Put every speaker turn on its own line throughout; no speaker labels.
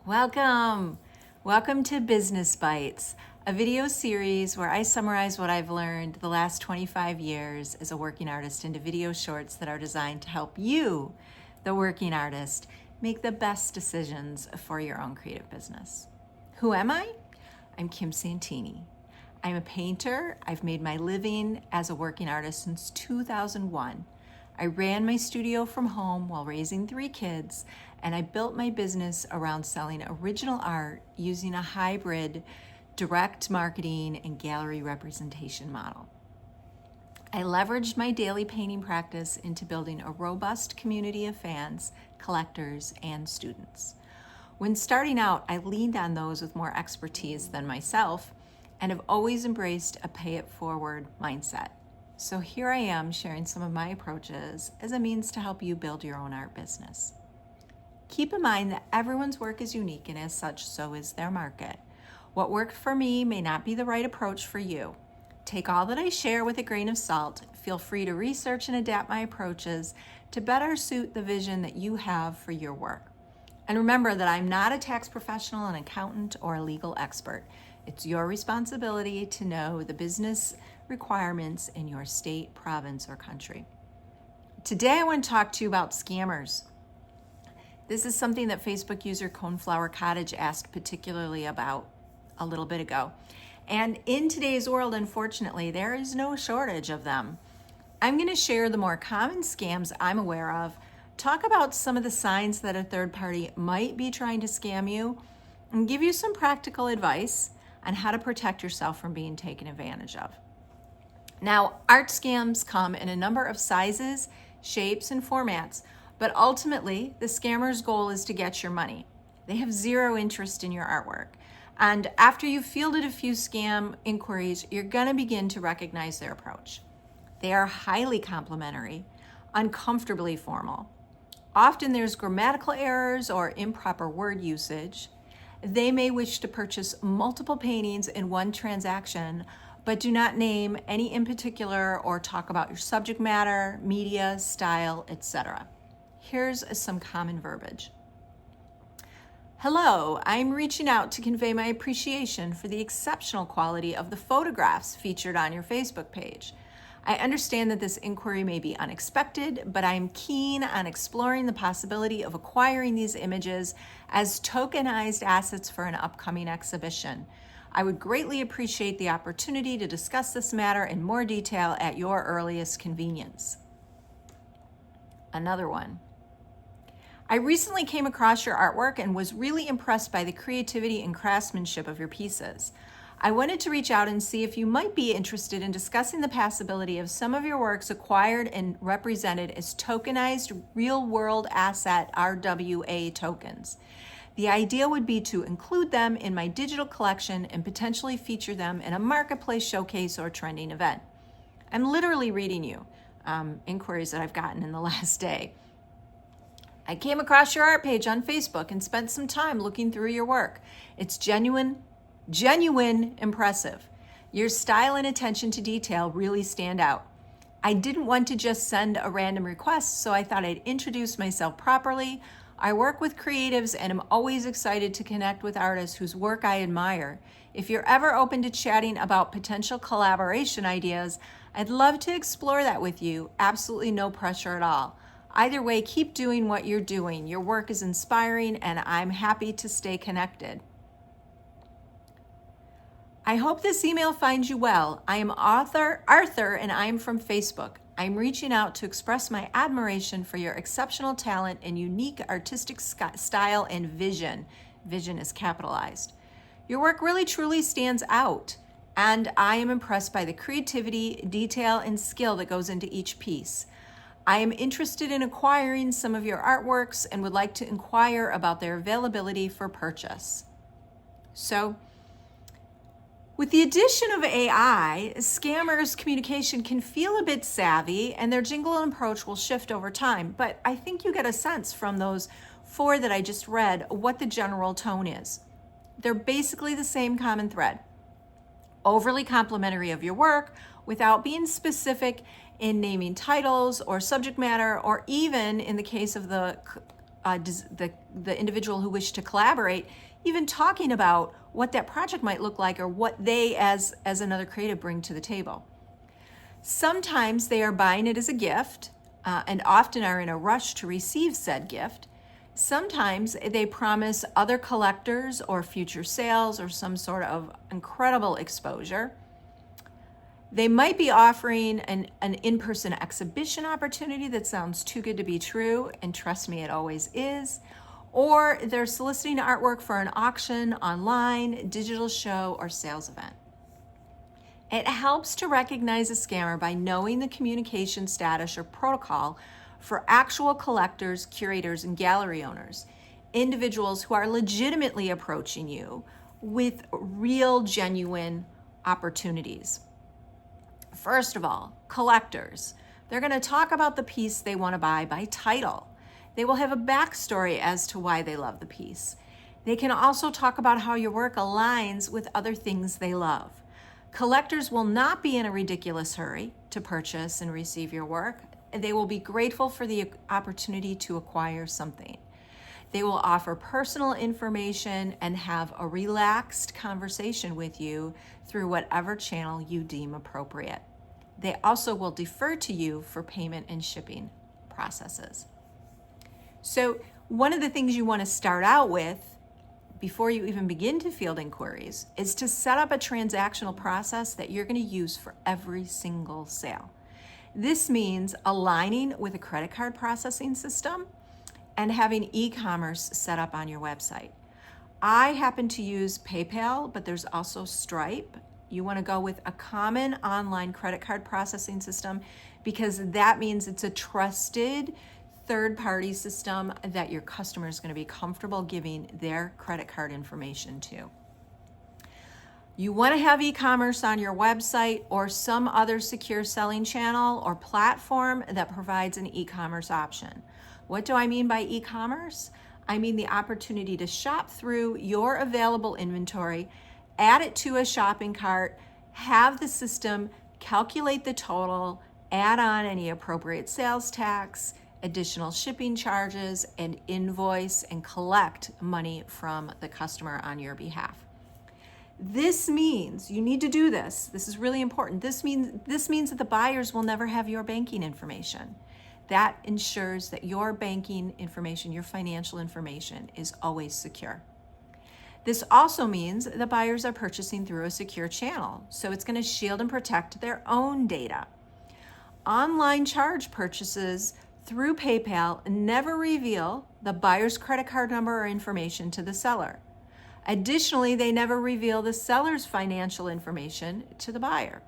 Welcome. Welcome to Business Bites, a video series where I summarize what I've learned the last 25 years as a working artist into video shorts that are designed to help you, the working artist, make the best decisions for your own creative business. Who am I? I'm Kim Santini. I'm a painter. I've made my living as a working artist since 2001. I ran my studio from home while raising 3 kids, and I built my business around selling original art using a hybrid direct marketing and gallery representation model. I leveraged my daily painting practice into building a robust community of fans, collectors, and students. When starting out, I leaned on those with more expertise than myself and have always embraced a pay-it-forward mindset. So here I am sharing some of my approaches as a means to help you build your own art business. Keep in mind that everyone's work is unique, and as such, so is their market. What worked for me may not be the right approach for you. Take all that I share with a grain of salt. Feel free to research and adapt my approaches to better suit the vision that you have for your work. And remember that I'm not a tax professional, an accountant, or a legal expert. It's your responsibility to know the business requirements in your state, province, or country. Today I want to talk to you about scammers. This is something that Facebook user Coneflower Cottage asked particularly about a little bit ago. And in today's world, unfortunately, there is no shortage of them. I'm going to share the more common scams I'm aware of, talk about some of the signs that a third party might be trying to scam you, and give you some practical advice on how to protect yourself from being taken advantage of. Now, art scams come in a number of sizes, shapes, and formats, but ultimately, the scammer's goal is to get your money. They have zero interest in your artwork. And after you've fielded a few scam inquiries, you're going to begin to recognize their approach. They are highly complimentary, uncomfortably formal. Often there's grammatical errors or improper word usage. They may wish to purchase multiple paintings in one transaction, but do not name any in particular or talk about your subject matter, media, style, etc. Here's some common verbiage. Hello, I'm reaching out to convey my appreciation for the exceptional quality of the photographs featured on your Facebook page. I understand that this inquiry may be unexpected, but I am keen on exploring the possibility of acquiring these images as tokenized assets for an upcoming exhibition. I would greatly appreciate the opportunity to discuss this matter in more detail at your earliest convenience. Another one. I recently came across your artwork and was really impressed by the creativity and craftsmanship of your pieces. I wanted to reach out and see if you might be interested in discussing the possibility of some of your works acquired and represented as tokenized real-world asset RWA tokens. The idea would be to include them in my digital collection and potentially feature them in a marketplace showcase or trending event. I'm literally reading you inquiries that I've gotten in the last day. I came across your art page on Facebook and spent some time looking through your work. It's genuine impressive. Your style and attention to detail really stand out. I didn't want to just send a random request, so I thought I'd introduce myself properly. I work with creatives and am always excited to connect with artists whose work I admire. If you're ever open to chatting about potential collaboration ideas, I'd love to explore that with you. Absolutely no pressure at all. Either way, keep doing what you're doing. Your work is inspiring, and I'm happy to stay connected. I hope this email finds you well. I am Arthur, and I'm from Facebook. I'm reaching out to express my admiration for your exceptional talent and unique artistic style and vision. Vision is capitalized. Your work really truly stands out, and I am impressed by the creativity, detail, and skill that goes into each piece. I am interested in acquiring some of your artworks and would like to inquire about their availability for purchase. So, with the addition of AI, scammers' communication can feel a bit savvy and their jingle and approach will shift over time. But I think you get a sense from those 4 that I just read what the general tone is. They're basically the same common thread. Overly complimentary of your work without being specific in naming titles or subject matter, or even in the case of the the individual who wished to collaborate, even talking about what that project might look like or what they as another creative bring to the table. Sometimes they are buying it as a gift and often are in a rush to receive said gift. Sometimes they promise other collectors or future sales or some sort of incredible exposure. They might be offering an in-person exhibition opportunity that sounds too good to be true, and trust me, it always is. Or they're soliciting artwork for an auction, online, digital show, or sales event. It helps to recognize a scammer by knowing the communication status or protocol for actual collectors, curators, and gallery owners, individuals who are legitimately approaching you with real, genuine opportunities. First of all, collectors. They're going to talk about the piece they want to buy by title. They will have a backstory as to why they love the piece. They can also talk about how your work aligns with other things they love. Collectors will not be in a ridiculous hurry to purchase and receive your work. They will be grateful for the opportunity to acquire something. They will offer personal information and have a relaxed conversation with you through whatever channel you deem appropriate. They also will defer to you for payment and shipping processes. So one of the things you want to start out with before you even begin to field inquiries is to set up a transactional process that you're going to use for every single sale. This means aligning with a credit card processing system and having e-commerce set up on your website. I happen to use PayPal, but there's also Stripe. You want to go with a common online credit card processing system because that means it's a trusted third-party system that your customer is going to be comfortable giving their credit card information to. You want to have e-commerce on your website or some other secure selling channel or platform that provides an e-commerce option. What do I mean by e-commerce? I mean the opportunity to shop through your available inventory, add it to a shopping cart, have the system calculate the total, add on any appropriate sales tax, additional shipping charges, and invoice and collect money from the customer on your behalf. This means you need to do this. This is really important. This means that the buyers will never have your banking information. That ensures that your banking information, your financial information, is always secure. This also means the buyers are purchasing through a secure channel, so it's going to shield and protect their own data. Online charge purchases through PayPal never reveal the buyer's credit card number or information to the seller. Additionally, they never reveal the seller's financial information to the buyer.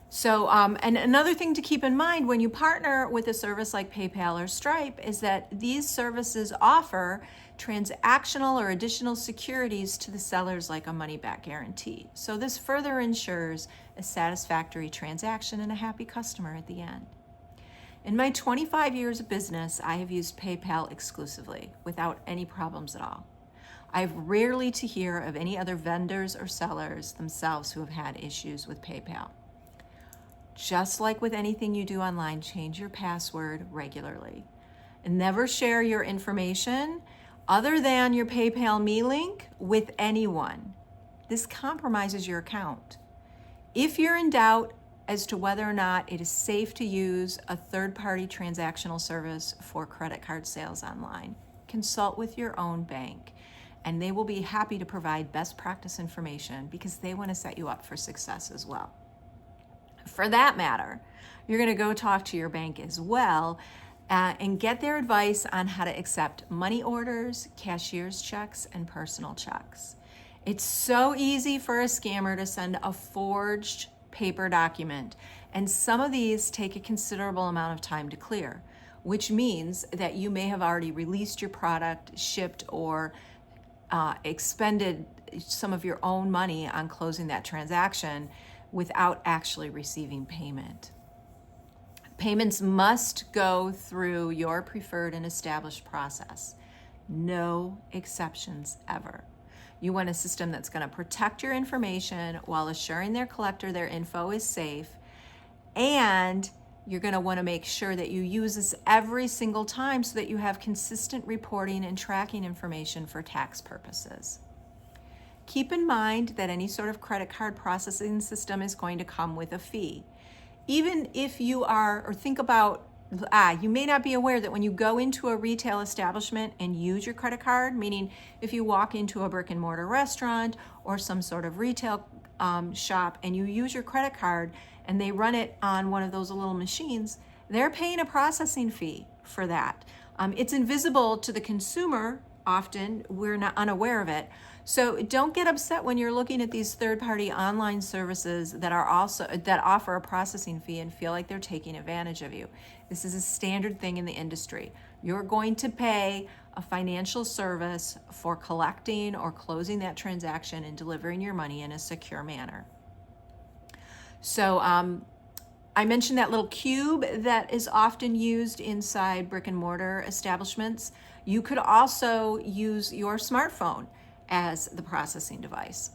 So, and another thing to keep in mind when you partner with a service like PayPal or Stripe is that these services offer transactional or additional securities to the sellers like a money-back guarantee. So this further ensures a satisfactory transaction and a happy customer at the end. In my 25 years of business, I have used PayPal exclusively without any problems at all. I've rarely to hear of any other vendors or sellers themselves who have had issues with PayPal. Just like with anything you do online, change your password regularly. And never share your information other than your PayPal Me link with anyone. This compromises your account. If you're in doubt as to whether or not it is safe to use a third-party transactional service for credit card sales online, consult with your own bank, and they will be happy to provide best practice information because they want to set you up for success as well. For that matter, you're going to go talk to your bank as well and get their advice on how to accept money orders, cashier's checks, and personal checks. It's so easy for a scammer to send a forged paper document, and some of these take a considerable amount of time to clear, which means that you may have already released your product, shipped, or expended some of your own money on closing that transaction without actually receiving payment. Payments must go through your preferred and established process. No exceptions ever. You want a system that's going to protect your information while assuring their collector their info is safe, and You're going to want to make sure that you use this every single time so that you have consistent reporting and tracking information for tax purposes. Keep in mind that any sort of credit card processing system is going to come with a fee. Even if you are, or think about, you may not be aware that when you go into a retail establishment and use your credit card, meaning if you walk into a brick and mortar restaurant or some sort of retail shop and you use your credit card and they run it on one of those little machines, they're paying a processing fee for that. It's invisible to the consumer. Often we're not unaware of it. So don't get upset when you're looking at these third-party online services that offer a processing fee and feel like they're taking advantage of you. This is a standard thing in the industry. You're going to pay a financial service for collecting or closing that transaction and delivering your money in a secure manner. So I mentioned that little cube that is often used inside brick and mortar establishments. You could also use your smartphone as the processing device.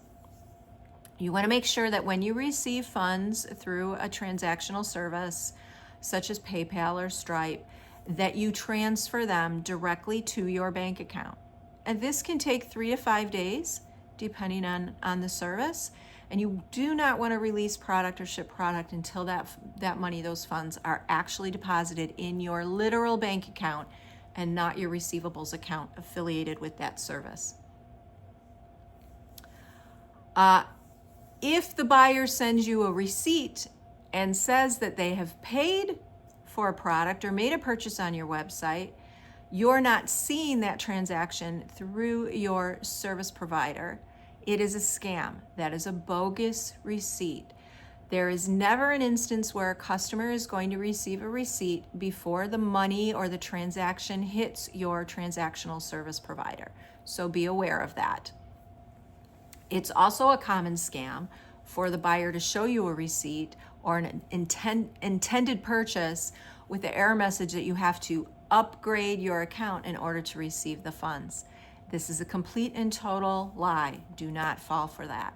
You want to make sure that when you receive funds through a transactional service, such as PayPal or Stripe, that you transfer them directly to your bank account. And this can take 3 to 5 days, depending on the service. And you do not want to release product or ship product until that money, those funds, are actually deposited in your literal bank account and not your receivables account affiliated with that service. If the buyer sends you a receipt and says that they have paid for a product or made a purchase on your website, you're not seeing that transaction through your service provider. It is a scam. That is a bogus receipt. There is never an instance where a customer is going to receive a receipt before the money or the transaction hits your transactional service provider. So be aware of that. It's also a common scam for the buyer to show you a receipt or an intended purchase with the error message that you have to upgrade your account in order to receive the funds. This is a complete and total lie. Do not fall for that.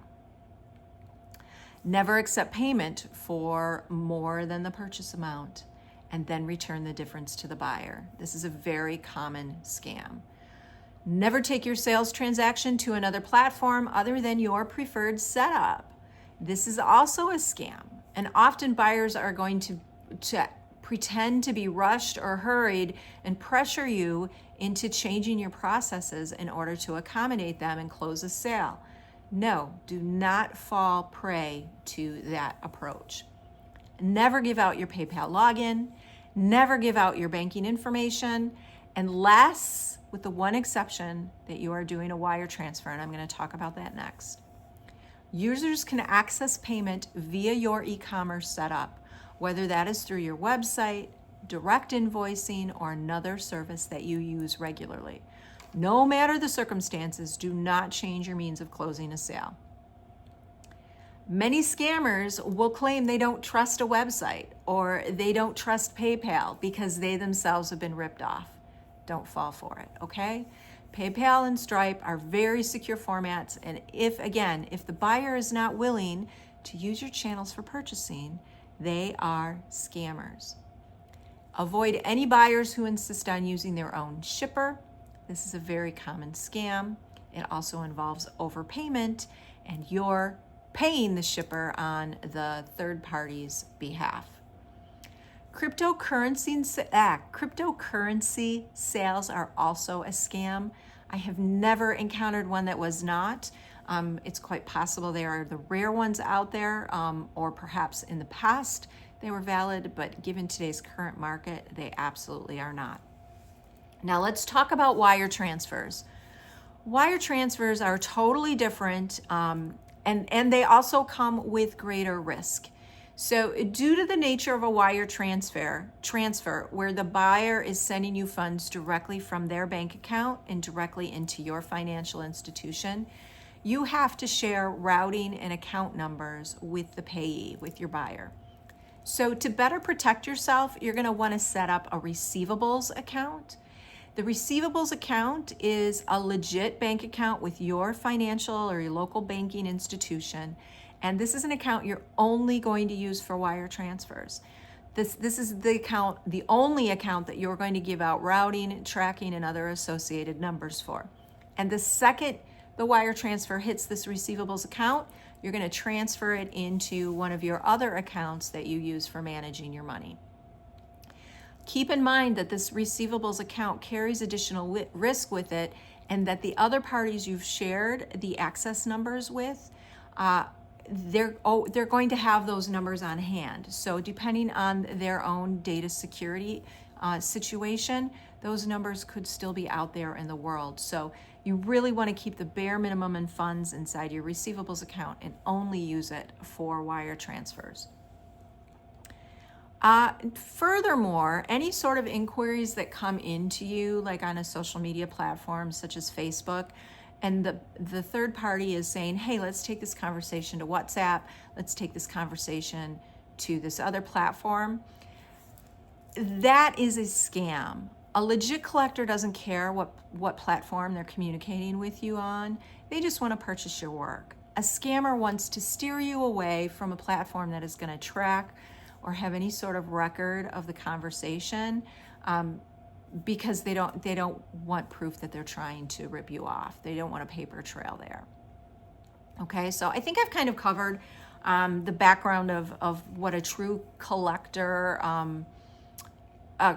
Never accept payment for more than the purchase amount and then return the difference to the buyer. This is a very common scam. Never take your sales transaction to another platform other than your preferred setup. This is also a scam, and often buyers are going to pretend to be rushed or hurried and pressure you into changing your processes in order to accommodate them and close a sale. No, do not fall prey to that approach. Never give out your PayPal login. Never give out your banking information unless, with the one exception, that you are doing a wire transfer, and I'm going to talk about that next. Users can access payment via your e-commerce setup, whether that is through your website, direct invoicing, or another service that you use regularly. No matter the circumstances, do not change your means of closing a sale. Many scammers will claim they don't trust a website or they don't trust PayPal because they themselves have been ripped off. Don't fall for it, okay? PayPal and Stripe are very secure formats, and if the buyer is not willing to use your channels for purchasing, they are scammers. Avoid any buyers who insist on using their own shipper. This is a very common scam. It also involves overpayment, and you're paying the shipper on the third party's behalf. Cryptocurrency sales are also a scam. I have never encountered one that was not. It's quite possible they are the rare ones out there, or perhaps in the past they were valid, but given today's current market, they absolutely are not. Now let's talk about wire transfers. Wire transfers are totally different, and they also come with greater risk. So due to the nature of a wire transfer where the buyer is sending you funds directly from their bank account and directly into your financial institution, you have to share routing and account numbers with the payee, with your buyer. So to better protect yourself, you're going to want to set up a receivables account. The receivables account is a legit bank account with your financial or your local banking institution. And this is an account you're only going to use for wire transfers. This is the account, the only account that you're going to give out routing, tracking, and other associated numbers for. And the second the wire transfer hits this receivables account, you're going to transfer it into one of your other accounts that you use for managing your money. Keep in mind that this receivables account carries additional risk with it, and that the other parties you've shared the access numbers with, they're going to have those numbers on hand. So depending on their own data security situation, those numbers could still be out there in the world. So you really want to keep the bare minimum in funds inside your receivables account and only use it for wire transfers. Furthermore, any sort of inquiries that come into you, like on a social media platform such as Facebook, and the third party is saying, hey, let's take this conversation to WhatsApp, let's take this conversation to this other platform, that is a scam. A legit collector doesn't care what platform they're communicating with you on. They just want to purchase your work. A scammer wants to steer you away from a platform that is going to track or have any sort of record of the conversation, because they don't want proof that they're trying to rip you off. They don't want a paper trail there. Okay, so I think I've kind of covered the background of what a true collector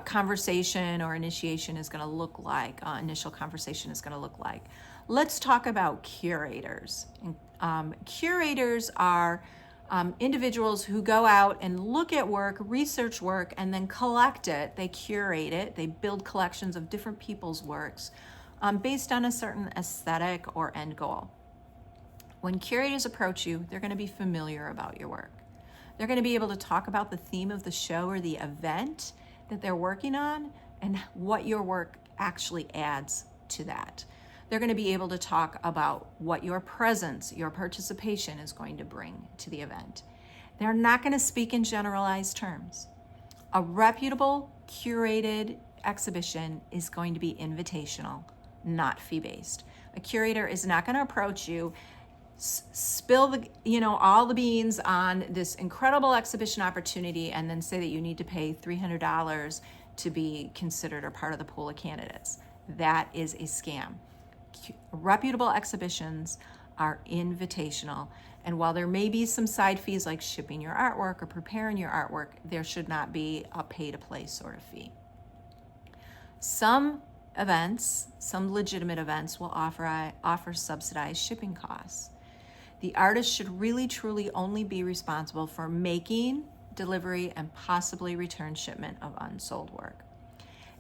conversation or initiation is going to look like, initial conversation is going to look like. Let's talk about curators. Curators are individuals who go out and look at work, research work, and then collect it. They curate it. They build collections of different people's works based on a certain aesthetic or end goal. When curators approach you, they're going to be familiar about your work. They're going to be able to talk about the theme of the show or the event that they're working on and what your work actually adds to that. They're going to be able to talk about what your presence, your participation is going to bring to the event. They're not going to speak in generalized terms. A reputable, curated exhibition is going to be invitational, not fee-based. A curator is not going to approach you, spill all the beans on this incredible exhibition opportunity, and then say that you need to pay $300 to be considered a part of the pool of candidates. That is a scam. Reputable exhibitions are invitational, and while there may be some side fees like shipping your artwork or preparing your artwork, there should not be a pay-to-play sort of fee. Some events, some legitimate events, will offer subsidized shipping costs. The artist should really truly only be responsible for making, delivery, and possibly return shipment of unsold work.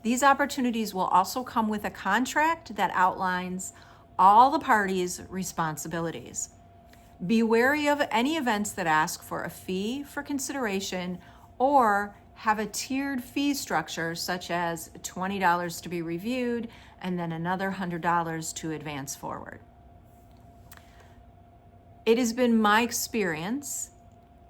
These opportunities will also come with a contract that outlines all the parties' responsibilities. Be wary of any events that ask for a fee for consideration or have a tiered fee structure, such as $20 to be reviewed and then another $100 to advance forward. It has been my experience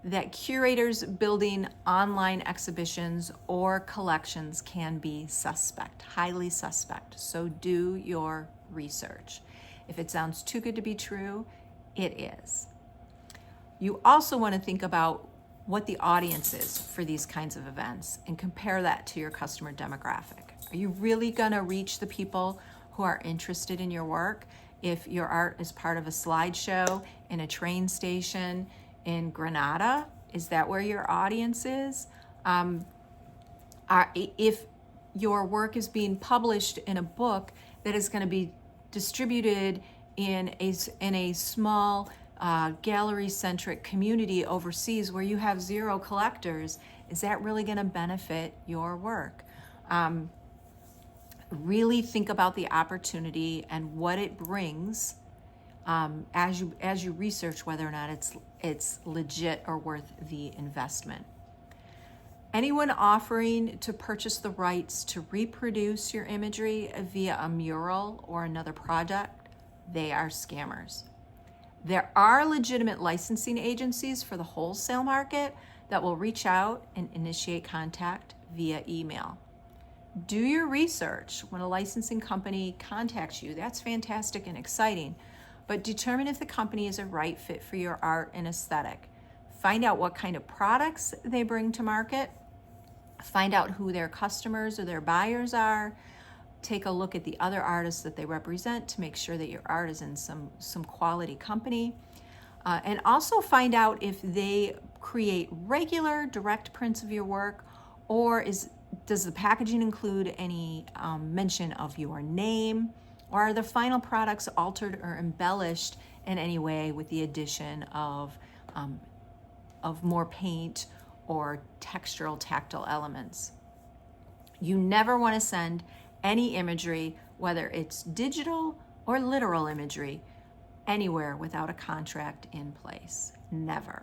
that curators building online exhibitions or collections can be suspect, highly suspect. So do your research. If it sounds too good to be true, it is. You also want to think about what the audience is for these kinds of events and compare that to your customer demographic. Are you really going to reach the people who are interested in your work? If your art is part of a slideshow in a train station in Granada, is that where your audience is? If your work is being published in a book that is going to be distributed in a small gallery-centric community overseas where you have zero collectors, is that really going to benefit your work? Really think about the opportunity and what it brings as you research whether or not it's legit or worth the investment. Anyone offering to purchase the rights to reproduce your imagery via a mural or another product, they are scammers. There are legitimate licensing agencies for the wholesale market that will reach out and initiate contact via email. Do your research. When a licensing company contacts you, that's fantastic and exciting, but determine if the company is a right fit for your art and aesthetic. Find out what kind of products they bring to market Find out who their customers or their buyers are. Take a look at the other artists that they represent to make sure that your art is in some quality company. And also find out if they create regular direct prints of your work, or does the packaging include any mention of your name, or are the final products altered or embellished in any way with the addition of more paint or textural tactile elements. You never want to send any imagery, whether it's digital or literal imagery, anywhere without a contract in place. Never.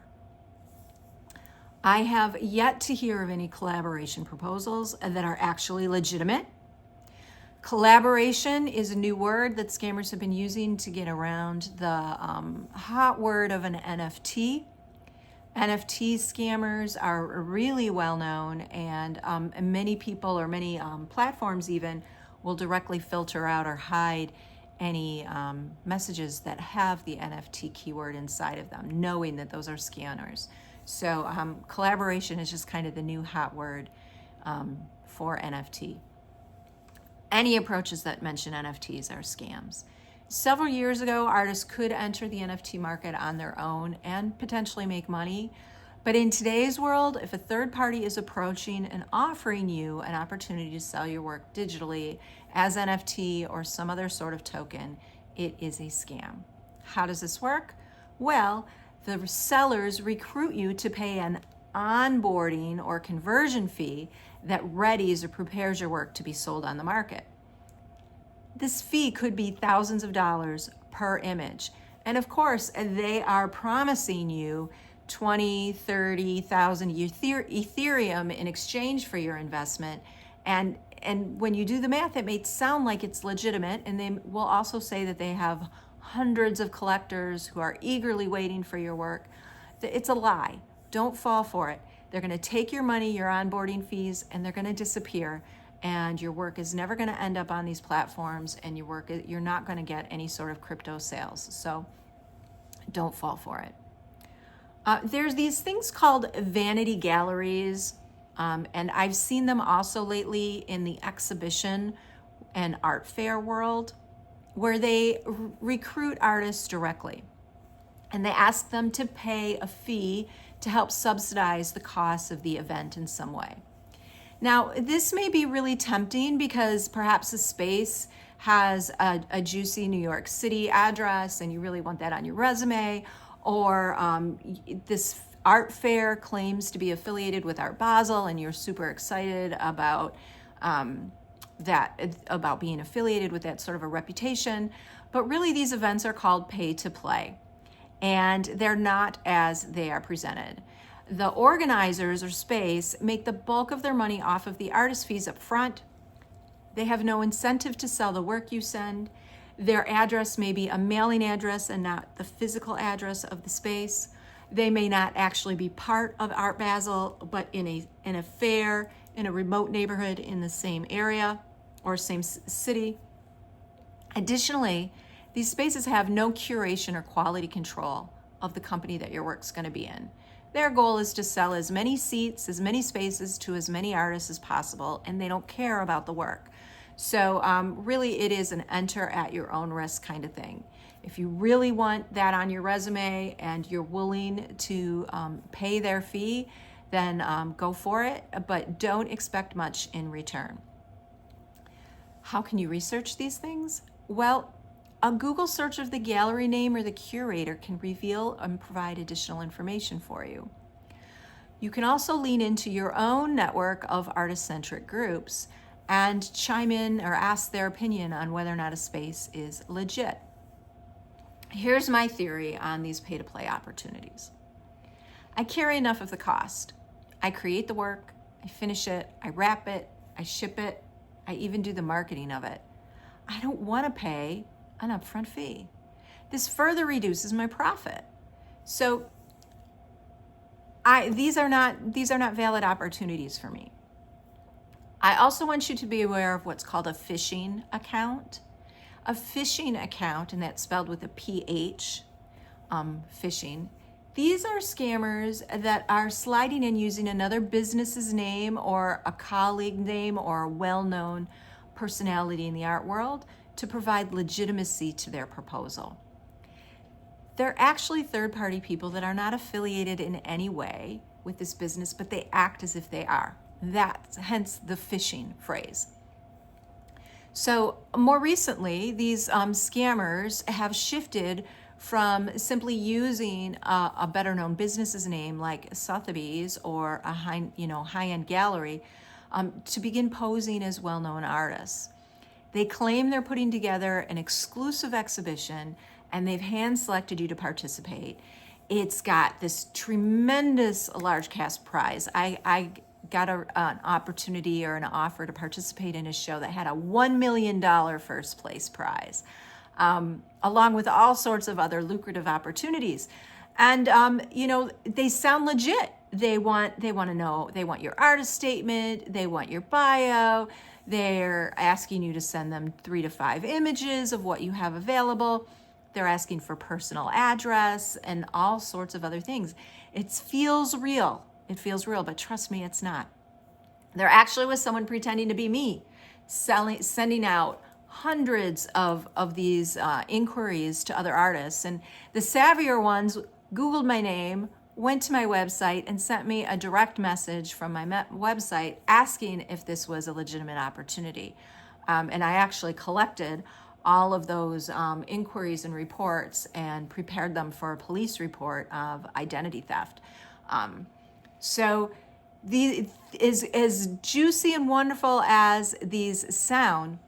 I have yet to hear of any collaboration proposals that are actually legitimate. Collaboration is a new word that scammers have been using to get around the hot word of an NFT. NFT scammers are really well known, and many people or many platforms even will directly filter out or hide any messages that have the NFT keyword inside of them, knowing that those are scammers. So collaboration is just kind of the new hot word for NFT. Any approaches that mention NFTs are scams. Several years ago, artists could enter the NFT market on their own and potentially make money. But in today's world, if a third party is approaching and offering you an opportunity to sell your work digitally as NFT or some other sort of token, it is a scam. How does this work? Well, the sellers recruit you to pay an onboarding or conversion fee that readies or prepares your work to be sold on the market. This fee could be thousands of dollars per image. And of course, they are promising you 20, 30,000 Ethereum in exchange for your investment. And when you do the math, it may sound like it's legitimate. And they will also say that they have hundreds of collectors who are eagerly waiting for your work. It's a lie. Don't fall for it. They're going to take your money, your onboarding fees, and they're going to disappear. And your work is never going to end up on these platforms, and you're not going to get any sort of crypto sales. So don't fall for it. There's these things called vanity galleries, and I've seen them also lately in the exhibition and art fair world, where they recruit artists directly. And they ask them to pay a fee to help subsidize the cost of the event in some way. Now, this may be really tempting because perhaps a space has a juicy New York City address and you really want that on your resume, or this art fair claims to be affiliated with Art Basel and you're super excited about about being affiliated with that sort of a reputation. But really, these events are called pay to play, and they're not as they are presented. The organizers or space make the bulk of their money off of the artist fees up front. They have no incentive to sell the work you send. Their address may be a mailing address and not the physical address of the space. They may not actually be part of Art Basel, but in a fair, in a remote neighborhood in the same area or same city. Additionally, these spaces have no curation or quality control of the company that your work's going to be in. Their goal is to sell as many seats, as many spaces to as many artists as possible, and they don't care about the work. So really, it is an enter at your own risk kind of thing. If you really want that on your resume and you're willing to pay their fee, then go for it, but don't expect much in return. How can you research these things? Well, a Google search of the gallery name or the curator can reveal and provide additional information for you. You can also lean into your own network of artist-centric groups and chime in or ask their opinion on whether or not a space is legit. Here's my theory on these pay-to-play opportunities. I carry enough of the cost. I create the work, I finish it, I wrap it, I ship it, I even do the marketing of it. I don't want to pay an upfront fee. This further reduces my profit. So these are not valid opportunities for me. I also want you to be aware of what's called a phishing account. A phishing account, and that's spelled with a PH, phishing, These are scammers that are sliding in using another business's name or a colleague name or a well-known personality in the art world to provide legitimacy to their proposal. They're actually third-party people that are not affiliated in any way with this business, but they act as if they are. That's hence the phishing phrase. So more recently, these scammers have shifted from simply using a better known business's name like Sotheby's or a high-end gallery to begin posing as well-known artists. They claim they're putting together an exclusive exhibition and they've hand-selected you to participate. It's got this tremendous large cash prize. I got an opportunity or an offer to participate in a show that had a $1 million first place prize, along with all sorts of other lucrative opportunities. And, they sound legit. They want to know, they want your artist statement, they want your bio, they're asking you to send them 3 to 5 images of what you have available. They're asking for personal address and all sorts of other things. It feels real. It feels real, but trust me, it's not. There actually was someone pretending to be me, sending out hundreds of these inquiries to other artists. And the savvier ones Googled my name, went to my website, and sent me a direct message from my website asking if this was a legitimate opportunity. And I actually collected all of those inquiries and reports and prepared them for a police report of identity theft. So as juicy and wonderful as these sound,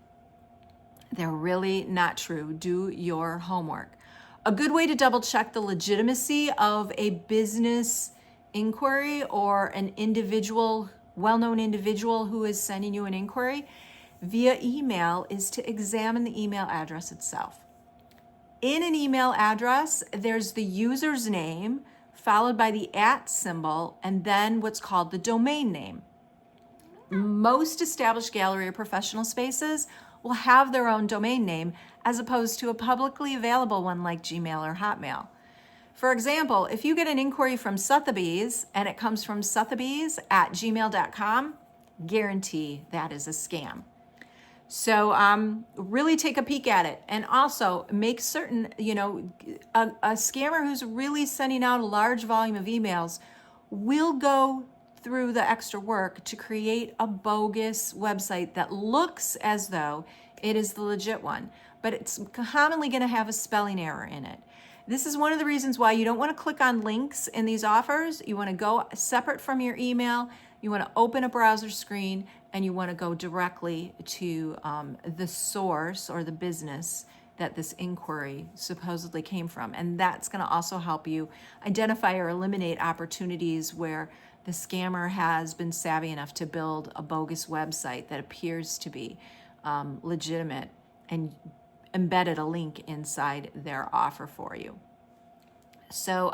they're really not true. Do your homework. A good way to double check the legitimacy of a business inquiry or an individual, well-known individual who is sending you an inquiry via email is to examine the email address itself. In an email address, there's the user's name, followed by the @ symbol, and then what's called the domain name. Most established gallery or professional spaces will have their own domain name as opposed to a publicly available one like Gmail or Hotmail. For example, if you get an inquiry from Sotheby's and it comes from sotheby's@gmail.com, guarantee that is a scam. So really take a peek at it, and also make certain, a scammer who's really sending out a large volume of emails will go through the extra work to create a bogus website that looks as though it is the legit one, but it's commonly going to have a spelling error in it. This is one of the reasons why you don't want to click on links in these offers. You want to go separate from your email. You want to open a browser screen, and you want to go directly to the source or the business that this inquiry supposedly came from. And that's going to also help you identify or eliminate opportunities where the scammer has been savvy enough to build a bogus website that appears to be legitimate and embedded a link inside their offer for you. So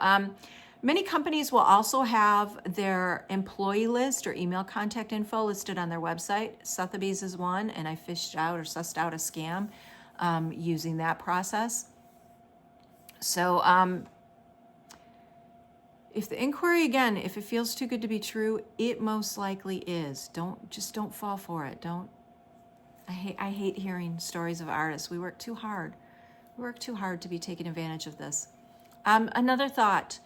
many companies will also have their employee list or email contact info listed on their website. Sotheby's is one, and I fished out or sussed out a scam using that process. So if the inquiry, again, if it feels too good to be true, it most likely is. Don't fall for it. I hate hearing stories of artists. We work too hard. We work too hard to be taking advantage of this. Another thought,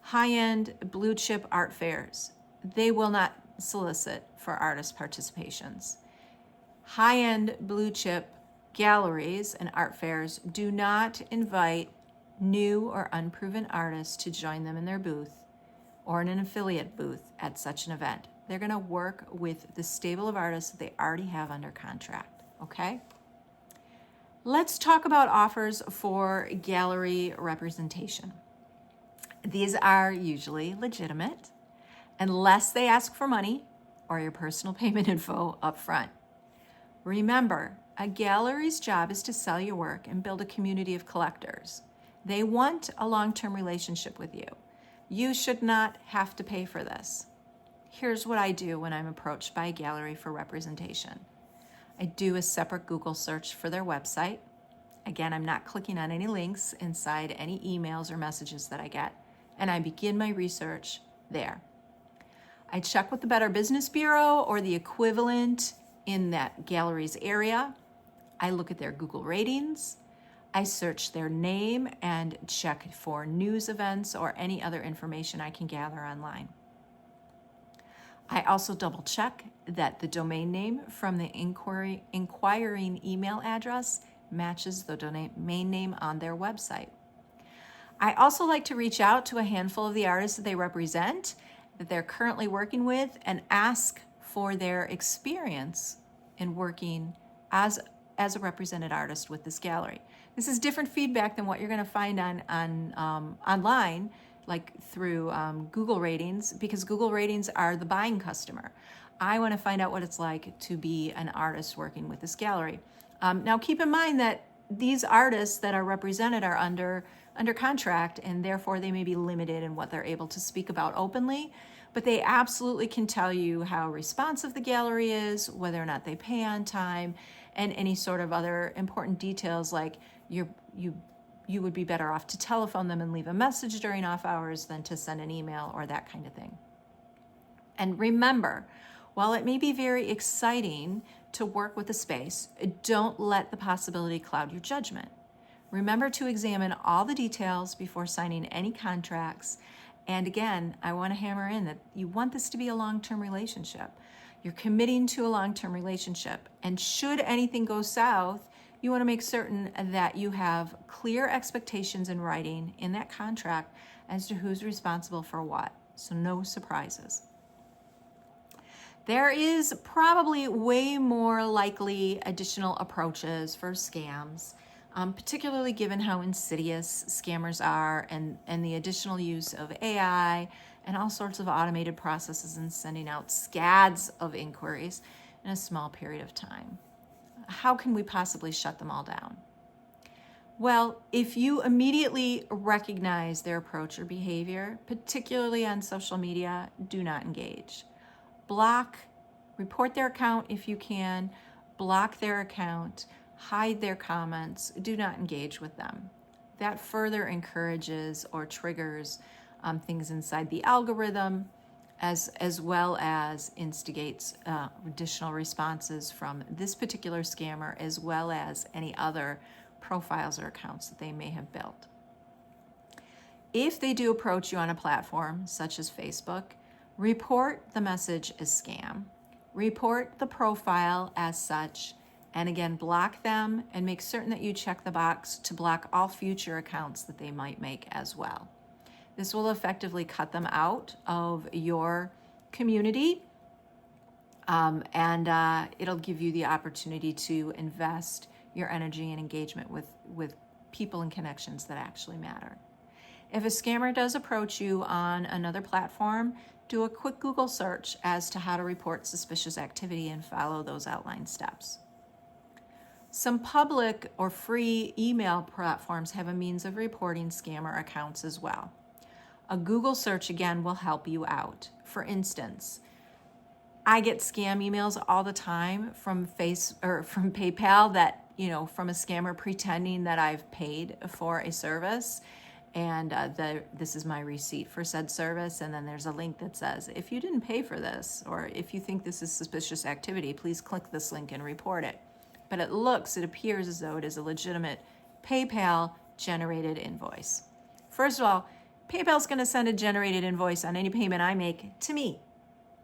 high-end blue chip art fairs. They will not solicit for artist participations. High-end blue chip galleries and art fairs do not invite new or unproven artists to join them in their booth or in an affiliate booth at such an event. They're going to work with the stable of artists that they already have under contract, okay? Let's talk about offers for gallery representation. These are usually legitimate unless they ask for money or your personal payment info up front. Remember, a gallery's job is to sell your work and build a community of collectors. They want a long-term relationship with you. You should not have to pay for this. Here's what I do when I'm approached by a gallery for representation. I do a separate Google search for their website. Again, I'm not clicking on any links inside any emails or messages that I get. and I begin my research there. I check with the Better Business Bureau or the equivalent in that gallery's area. I look at their Google ratings. I search their name and check for news events or any other information I can gather online. I also double check that the domain name from the inquiring email address matches the domain name on their website. I also like to reach out to a handful of the artists that they represent, that they're currently working with, and ask for their experience in working as a represented artist with this gallery. This is different feedback than what you're going to find online, like through Google ratings, because Google ratings are the buying customer. I want to find out what it's like to be an artist working with this gallery. Now, keep in mind that these artists that are represented are under contract, and therefore they may be limited in what they're able to speak about openly, but they absolutely can tell you how responsive the gallery is, whether or not they pay on time, and any sort of other important details like you would be better off to telephone them and leave a message during off hours than to send an email or that kind of thing. And remember, while it may be very exciting to work with a space, don't let the possibility cloud your judgment. Remember to examine all the details before signing any contracts. And again, I want to hammer in that you want this to be a long-term relationship. You're committing to a long-term relationship. And should anything go south, you want to make certain that you have clear expectations in writing in that contract as to who's responsible for what. So no surprises. There is probably way more likely additional approaches for scams, particularly given how insidious scammers are and the additional use of AI and all sorts of automated processes in sending out scads of inquiries in a small period of time. How can we possibly shut them all down? Well, if you immediately recognize their approach or behavior, particularly on social media, do not engage. Block, report their account if you can, block their account, hide their comments, do not engage with them. That further encourages or triggers things inside the algorithm, as well as instigates additional responses from this particular scammer, as well as any other profiles or accounts that they may have built. If they do approach you on a platform such as Facebook, report the message as scam, report the profile as such, and again, block them and make certain that you check the box to block all future accounts that they might make as well. This will effectively cut them out of your community, and it'll give you the opportunity to invest your energy and engagement with people and connections that actually matter. If a scammer does approach you on another platform, do a quick Google search as to how to report suspicious activity and follow those outlined steps. Some public or free email platforms have a means of reporting scammer accounts as well. A Google search, again, will help you out. For instance, I get scam emails all the time from from PayPal that, from a scammer pretending that I've paid for a service, and this is my receipt for said service, and then there's a link that says, if you didn't pay for this, or if you think this is suspicious activity, please click this link and report it. But it appears as though it is a legitimate PayPal-generated invoice. First of all, PayPal's going to send a generated invoice on any payment I make to me,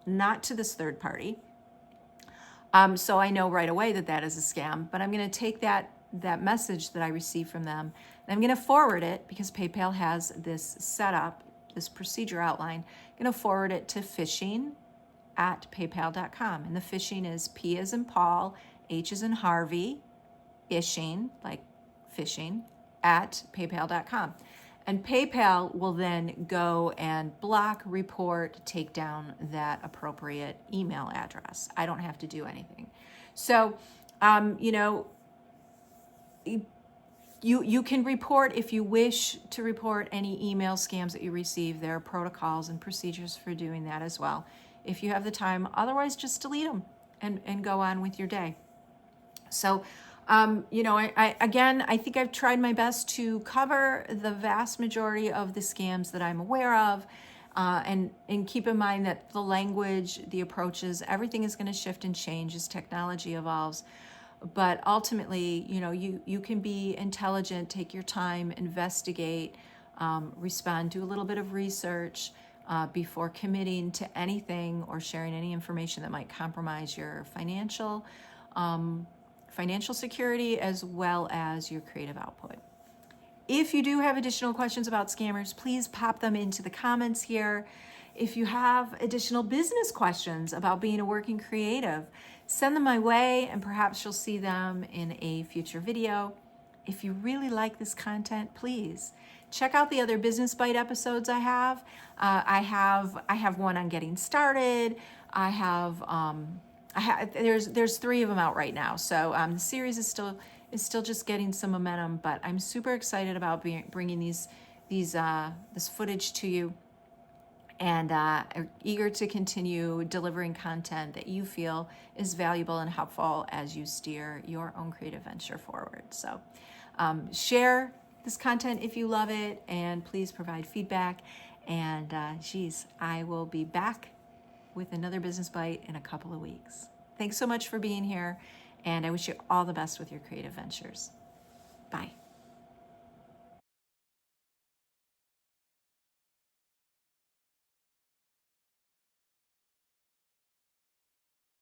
not to this third party. So I know right away that is a scam, but I'm going to take that message that I received from them, and I'm going to forward it, because PayPal has this setup, this procedure outline. I'm going to forward it to phishing@paypal.com. And the phishing is P as in Paul, H as in Harvey, ishing, like phishing, at paypal.com. And PayPal will then go and block, report, take down that appropriate email address. I don't have to do anything. So, you can report, if you wish to report any email scams that you receive. There are protocols and procedures for doing that as well, if you have the time. Otherwise, just delete them and go on with your day. So I think I've tried my best to cover the vast majority of the scams that I'm aware of. And keep in mind that the language, the approaches, everything is going to shift and change as technology evolves. But ultimately, you can be intelligent, take your time, investigate, respond, do a little bit of research before committing to anything or sharing any information that might compromise your financial security as well as your creative output. If you do have additional questions about scammers, please pop them into the comments here. If you have additional business questions about being a working creative, send them my way and perhaps you'll see them in a future video. If you really like this content, please check out the other Business Bite episodes I have. I have one on getting started. There's 3 of them out right now. So the series is still just getting some momentum, but I'm super excited about bringing this footage to you, and eager to continue delivering content that you feel is valuable and helpful as you steer your own creative venture forward. So share this content if you love it, and please provide feedback. And I will be back with another Business Bite in a couple of weeks. Thanks so much for being here, and I wish you all the best with your creative ventures. Bye.